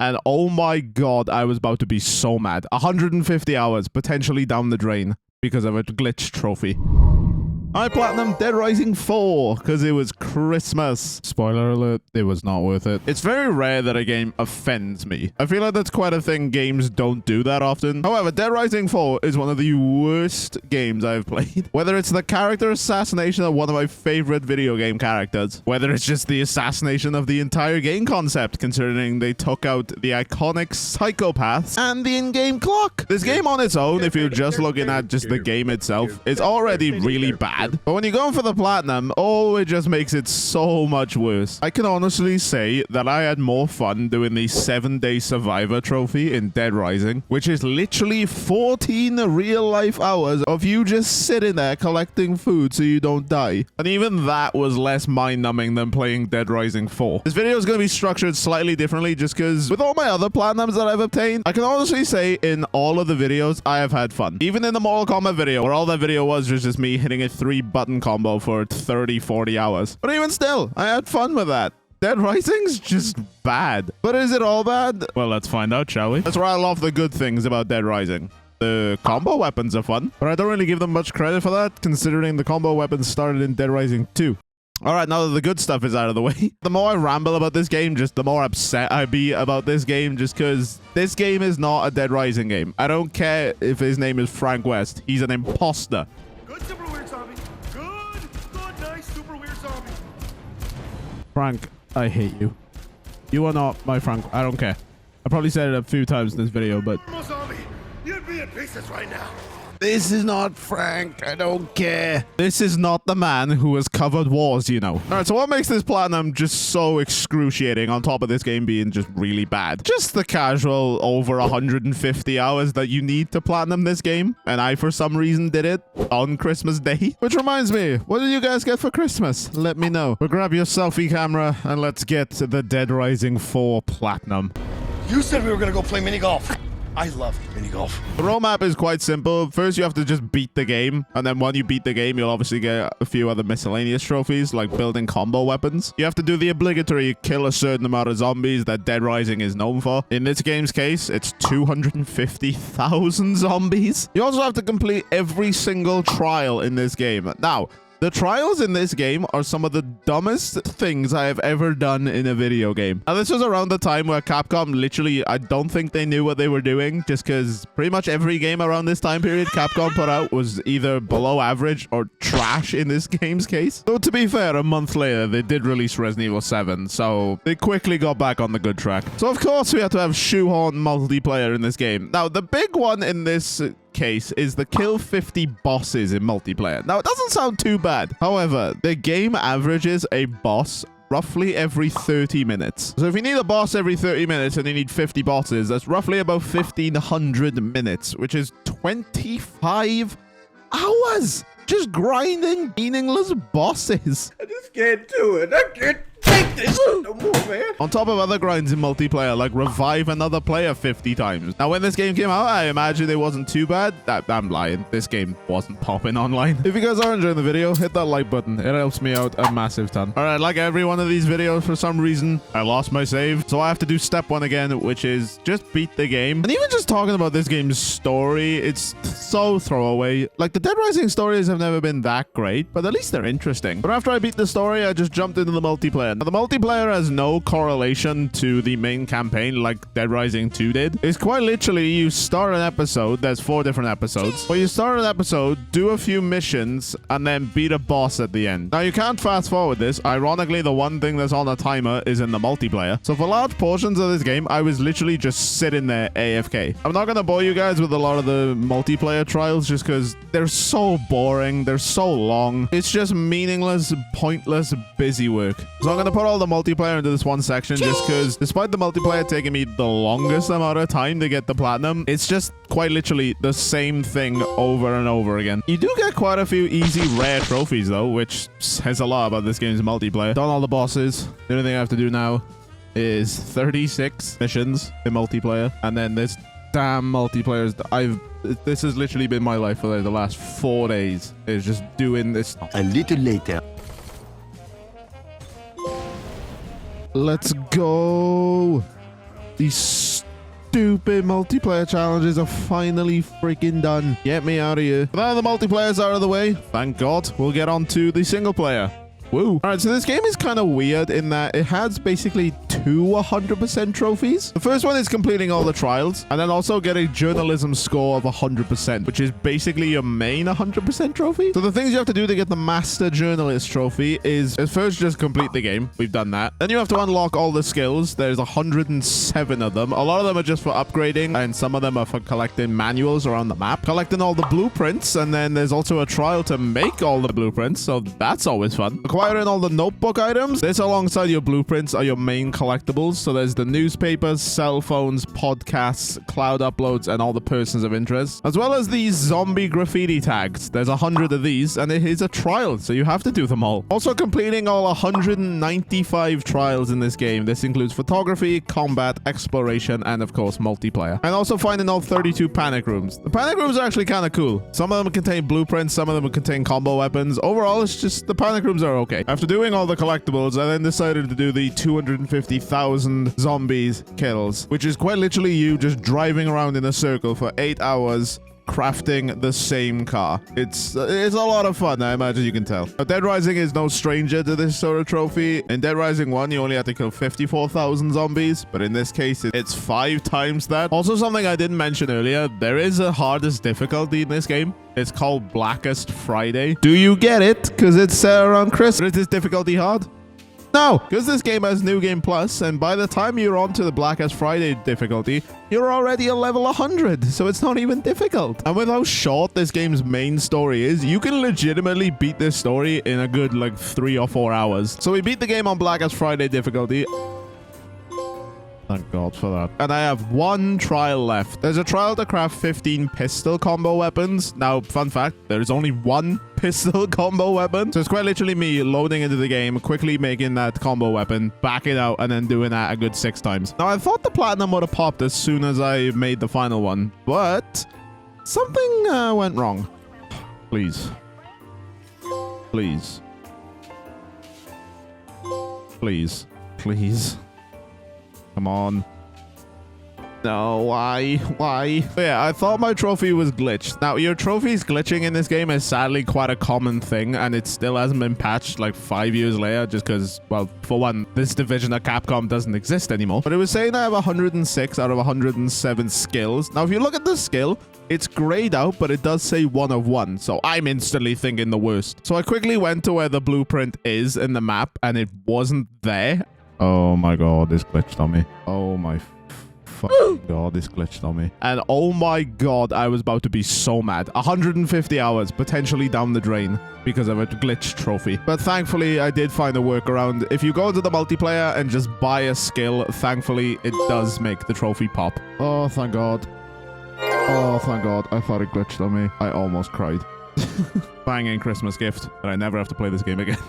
and oh my god, I was about to be so mad. 150 hours potentially down the drain because of a glitch trophy. I platinum Dead Rising 4 because it was Christmas. Spoiler alert, it was not worth it. It's very rare that a game offends me. I feel like that's quite a thing games don't do that often. However, Dead Rising 4 is one of the worst games I've played. Whether it's the character assassination of one of my favorite video game characters, whether it's just the assassination of the entire game concept, considering they took out the iconic psychopaths and the in-game clock. This game on its own, if you're just looking at just the game itself, is already really bad. But when you're going for the platinum, oh, it just makes it so much worse. I can honestly say that I had more fun doing the 7-day survivor trophy in Dead Rising, which is literally 14 real-life hours of you just sitting there collecting food so you don't die. And even that was less mind-numbing than playing Dead Rising 4. This video is going to be structured slightly differently just because with all my other platinums that I've obtained, I can honestly say in all of the videos, I have had fun. Even in the Mortal Kombat video, where all that video was just me hitting a 3-button combo for 30-40 hours. But even still, I had fun with that. Dead Rising's just bad. But is it all bad? Well, let's find out, shall we? That's rattle off the good things about Dead Rising. The combo weapons are fun, but I don't really give them much credit for that, considering the combo weapons started in Dead Rising 2. All right, now that the good stuff is out of the way, the more I ramble about this game, just the more upset I be about this game, just because this game is not a Dead Rising game. I don't care if his name is Frank West. He's an imposter. Good super weird zombie. Good, nice super weird zombie. Frank, I hate you. You are not my Frank. I don't care. I probably said it a few times in this video, but... Zombie, you'd be in pieces right now. This is not Frank. I don't care. This is not the man who has covered wars, you know. All right, so what makes this platinum just so excruciating on top of this game being just really bad? Just the casual over 150 hours that you need to platinum this game. And I, for some reason, did it on Christmas Day. Which reminds me, what did you guys get for Christmas? Let me know. But grab your selfie camera and let's get the Dead Rising 4 platinum. You said we were going to go play mini golf. I love mini golf. The roadmap is quite simple. First, you have to just beat the game. And then when you beat the game, you'll obviously get a few other miscellaneous trophies, like building combo weapons. You have to do the obligatory kill a certain amount of zombies that Dead Rising is known for. In this game's case, it's 250,000 zombies. You also have to complete every single trial in this game. Now, the trials in this game are some of the dumbest things I have ever done in a video game. Now, this was around the time where Capcom literally, I don't think they knew what they were doing, just because pretty much every game around this time period Capcom put out was either below average or trash in this game's case. Though, to be fair, a month later, they did release Resident Evil 7, so they quickly got back on the good track. So, of course, we had to have shoehorn multiplayer in this game. Now, the big one in this case is the kill 50 bosses in multiplayer. Now, it doesn't sound too bad. However, the game averages a boss roughly every 30 minutes. So if you need a boss every 30 minutes and you need 50 bosses, that's roughly about 1,500 minutes, which is 25 hours just grinding meaningless bosses. I just can't do it. I can't take this no more, man. On top of other grinds in multiplayer, like revive another player 50 times. Now, when this game came out, I imagine it wasn't too bad. I'm lying. This game wasn't popping online. If you guys are enjoying the video, hit that like button. It helps me out a massive ton. All right, like every one of these videos, for some reason, I lost my save. So I have to do step 1 again, which is just beat the game. And even just talking about this game's story, it's so throwaway. Like, the Dead Rising stories have never been that great, but at least they're interesting. But after I beat the story, I just jumped into the multiplayer. Now, the multiplayer has no correlation to the main campaign like Dead Rising 2 did. It's quite literally you start an episode. There's 4 different episodes. But you start an episode, do a few missions, and then beat a boss at the end. Now, you can't fast forward this. Ironically, the one thing that's on a timer is in the multiplayer. So for large portions of this game, I was literally just sitting there AFK. I'm not going to bore you guys with a lot of the multiplayer trials just because they're so boring. They're so long. It's just meaningless, pointless, busy work. So I'm going to put all the multiplayer into this one section just because despite the multiplayer taking me the longest amount of time to get the platinum, it's just quite literally the same thing over and over again. You do get quite a few easy rare trophies though, which says a lot about this game's multiplayer. Done all the bosses. The only thing I have to do now is 36 missions in multiplayer, and then this damn multiplayer this has literally been my life for the last 4 days. Is just doing this. A little later. Let's go. These stupid multiplayer challenges are finally freaking done. Get me out of here. Now the multiplayer's out of the way. Thank God. We'll get on to the single player. Woo. All right, so this game is kind of weird in that it has basically two 100% trophies. The first one is completing all the trials and then also get a journalism score of 100%, which is basically your main 100% trophy. So the things you have to do to get the master journalist trophy is first just complete the game. We've done that. Then you have to unlock all the skills. There's 107 of them. A lot of them are just for upgrading and some of them are for collecting manuals around the map, collecting all the blueprints, and then there's also a trial to make all the blueprints. So that's always fun. Acquiring all the notebook items. This alongside your blueprints are your main collectibles. So there's the newspapers, cell phones, podcasts, cloud uploads, and all the persons of interest, as well as these zombie graffiti tags. There's 100 of these, and it is a trial, so you have to do them all. Also completing all 195 trials in this game. This includes photography, combat, exploration, and of course multiplayer. And also finding all 32 panic rooms. The panic rooms are actually kind of cool. Some of them contain blueprints, some of them contain combo weapons. Overall, it's just the panic rooms are okay. After doing all the collectibles, I then decided to do the 250,000 zombies kills, which is quite literally you just driving around in a circle for 8 hours crafting the same car. It's a lot of fun, I imagine you can tell. But Dead Rising is no stranger to this sort of trophy. In Dead Rising 1, you only had to kill 54,000 zombies, but in this case, it's 5 times that. Also, something I didn't mention earlier, there is a hardest difficulty in this game. It's called Blackest Friday. Do you get it? Because it's set around Christmas. Is this difficulty hard? No, because this game has New Game Plus, and by the time you're on to the Blackest Friday difficulty, you're already at level 100, so it's not even difficult. And with how short this game's main story is, you can legitimately beat this story in a good, like, 3 or 4 hours. So we beat the game on Blackest Friday difficulty. Thank God for that. And I have 1 trial left. There's a trial to craft 15 pistol combo weapons. Now, fun fact, there's only 1 pistol combo weapon. So it's quite literally me loading into the game, quickly making that combo weapon, back it out, and then doing that a good 6 times. Now, I thought the platinum would have popped as soon as I made the final one, but something went wrong. Please. Please. Please. Please. Come on. No, why? Why? But yeah, I thought my trophy was glitched. Now, your trophies glitching in this game is sadly quite a common thing, and it still hasn't been patched like 5 years later, just because, well, for one, this division of Capcom doesn't exist anymore. But it was saying I have 106 out of 107 skills. Now, if you look at the skill, it's grayed out, but it does say 1 of 1, so I'm instantly thinking the worst. So I quickly went to where the blueprint is in the map, and it wasn't there. Oh my God, this glitched on me. Oh my fucking God, this glitched on me. And oh my God, I was about to be so mad. 150 hours potentially down the drain because of a glitched trophy. But thankfully, I did find a workaround. If you go into the multiplayer and just buy a skill, thankfully, it does make the trophy pop. Oh, thank God. Oh, thank God. I thought it glitched on me. I almost cried. Banging Christmas gift, but I never have to play this game again.